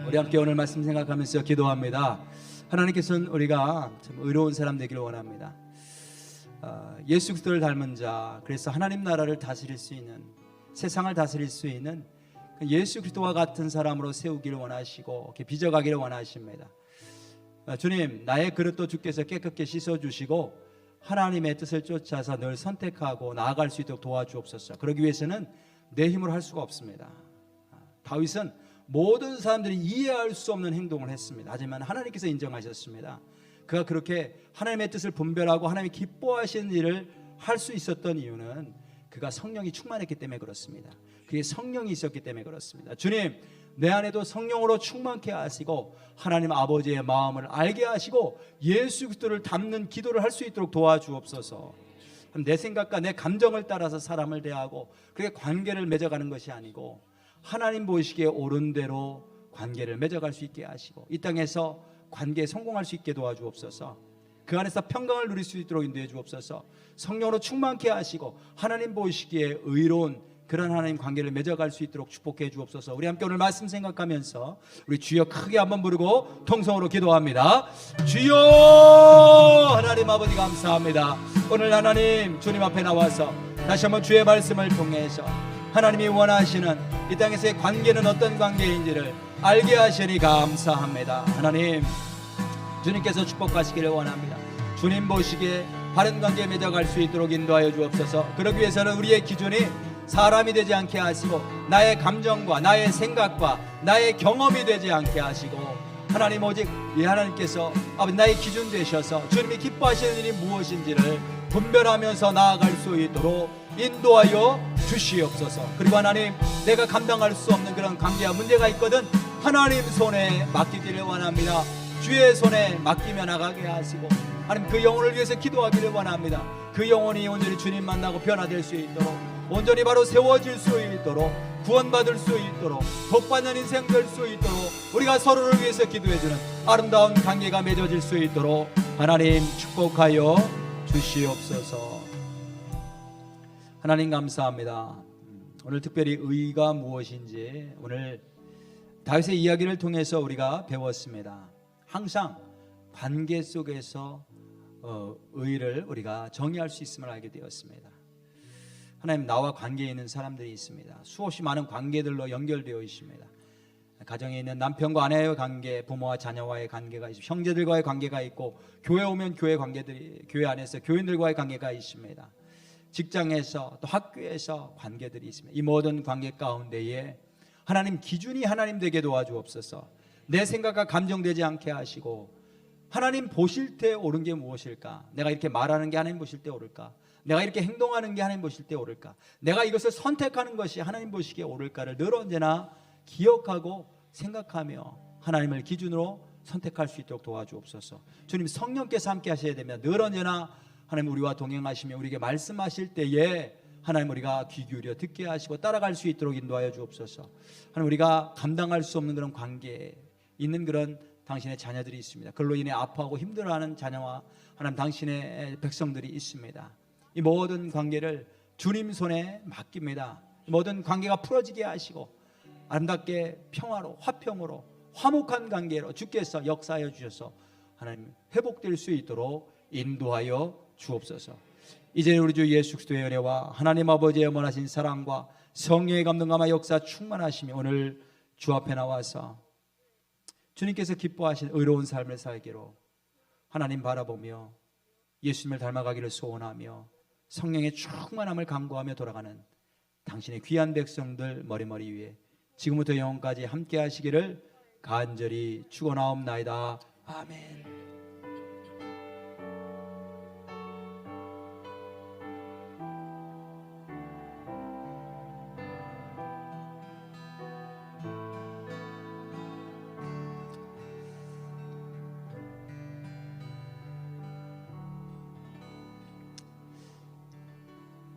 우리 함께 오늘 말씀 생각하면서 기도합니다. 하나님께서는 우리가 참 의로운 사람 되기를 원합니다. 예수 그리스도를 닮은 자, 그래서 하나님 나라를 다스릴 수 있는, 세상을 다스릴 수 있는 예수 그리스도와 같은 사람으로 세우기를 원하시고 이렇게 빚어가기를 원하십니다. 주님, 나의 그릇도 주께서 깨끗게 씻어주시고 하나님의 뜻을 쫓아서 늘 선택하고 나아갈 수 있도록 도와주옵소서. 그러기 위해서는 내 힘으로 할 수가 없습니다. 다윗은 모든 사람들이 이해할 수 없는 행동을 했습니다. 하지만 하나님께서 인정하셨습니다. 그가 그렇게 하나님의 뜻을 분별하고 하나님이 기뻐하시는 일을 할 수 있었던 이유는 그가 성령이 충만했기 때문에 그렇습니다. 그게 성령이 있었기 때문에 그렇습니다. 주님, 내 안에도 성령으로 충만케 하시고 하나님 아버지의 마음을 알게 하시고 예수 그리스도를 닮는 기도를 할 수 있도록 도와주옵소서. 내 생각과 내 감정을 따라서 사람을 대하고 그렇게 관계를 맺어가는 것이 아니고 하나님 보시기에 옳은 대로 관계를 맺어갈 수 있게 하시고 이 땅에서 관계에 성공할 수 있게 도와주옵소서. 그 안에서 평강을 누릴 수 있도록 인도해 주옵소서. 성령으로 충만케 하시고 하나님 보시기에 의로운 그런 하나님 관계를 맺어갈 수 있도록 축복해 주옵소서. 우리 함께 오늘 말씀 생각하면서 우리 주여 크게 한번 부르고 통성으로 기도합니다. 주여 하나님 아버지 감사합니다. 오늘 하나님 주님 앞에 나와서 다시 한번 주의 말씀을 통해서 하나님이 원하시는 이 땅에서의 관계는 어떤 관계인지를 알게 하시니 감사합니다. 하나님, 주님께서 축복하시기를 원합니다. 주님 보시기에 바른 관계에 맺어갈 수 있도록 인도하여 주옵소서. 그러기 위해서는 우리의 기준이 사람이 되지 않게 하시고 나의 감정과 나의 생각과 나의 경험이 되지 않게 하시고 하나님 오직 하나님께서 나의 기준 되셔서 주님이 기뻐하시는 일이 무엇인지를 분별하면서 나아갈 수 있도록 인도하여 주시옵소서. 그리고 하나님, 내가 감당할 수 없는 그런 관계와 문제가 있거든 하나님 손에 맡기기를 원합니다. 주의 손에 맡기며 나가게 하시고 하나님 그 영혼을 위해서 기도하기를 원합니다. 그 영혼이 온전히 주님 만나고 변화될 수 있도록, 온전히 바로 세워질 수 있도록, 구원받을 수 있도록, 복받는 인생 될 수 있도록 우리가 서로를 위해서 기도해주는 아름다운 관계가 맺어질 수 있도록 하나님 축복하여 주시옵소서. 하나님 감사합니다. 오늘 특별히 의가 무엇인지 오늘 다윗의 이야기를 통해서 우리가 배웠습니다. 항상 관계 속에서 의를 우리가 정의할 수 있음을 알게 되었습니다. 하나님, 나와 관계에 있는 사람들이 있습니다. 수없이 많은 관계들로 연결되어 있습니다. 가정에 있는 남편과 아내의 관계, 부모와 자녀와의 관계가 있고, 형제들과의 관계가 있고, 교회 오면 교회 안에서 교인들과의 관계가 있습니다. 직장에서 또 학교에서 관계들이 있습니다. 이 모든 관계 가운데에 하나님 기준이 하나님 되게 도와주옵소서. 내 생각과 감정되지 않게 하시고, 하나님 보실 때 옳은 게 무엇일까? 내가 이렇게 말하는 게 하나님 보실 때 옳을까? 내가 이렇게 행동하는 게 하나님 보실 때 옳을까? 내가 이것을 선택하는 것이 하나님 보시기에 옳을까를 늘 언제나 기억하고 생각하며 하나님을 기준으로 선택할 수 있도록 도와주옵소서. 주님, 성령께서 함께 하셔야 됩니다. 늘 언제나 하나님 우리와 동행하시며 우리에게 말씀하실 때에 하나님 우리가 귀 기울여 듣게 하시고 따라갈 수 있도록 인도하여 주옵소서. 하나님, 우리가 감당할 수 없는 그런 관계에 있는 그런 당신의 자녀들이 있습니다. 그걸로 인해 아파하고 힘들어하는 자녀와 하나님 당신의 백성들이 있습니다. 이 모든 관계를 주님 손에 맡깁니다. 이 모든 관계가 풀어지게 하시고 아름답게 평화로, 화평으로, 화목한 관계로 주께서 역사하여 주셔서 하나님 회복될 수 있도록 인도하여 주옵소서. 이제 우리 주 예수 그리스도의 은혜와 하나님 아버지의 원하신 사랑과 성령의 감동감화 역사 충만하시며 오늘 주 앞에 나와서 주님께서 기뻐하신 의로운 삶을 살기로 하나님 바라보며 예수님을 닮아가기를 소원하며 성령의 충만함을 간구하며 돌아가는 당신의 귀한 백성들 머리머리 위에 지금부터 영원까지 함께 하시기를 간절히 축원하옵나이다. 아멘.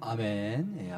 아멘. 예, 우리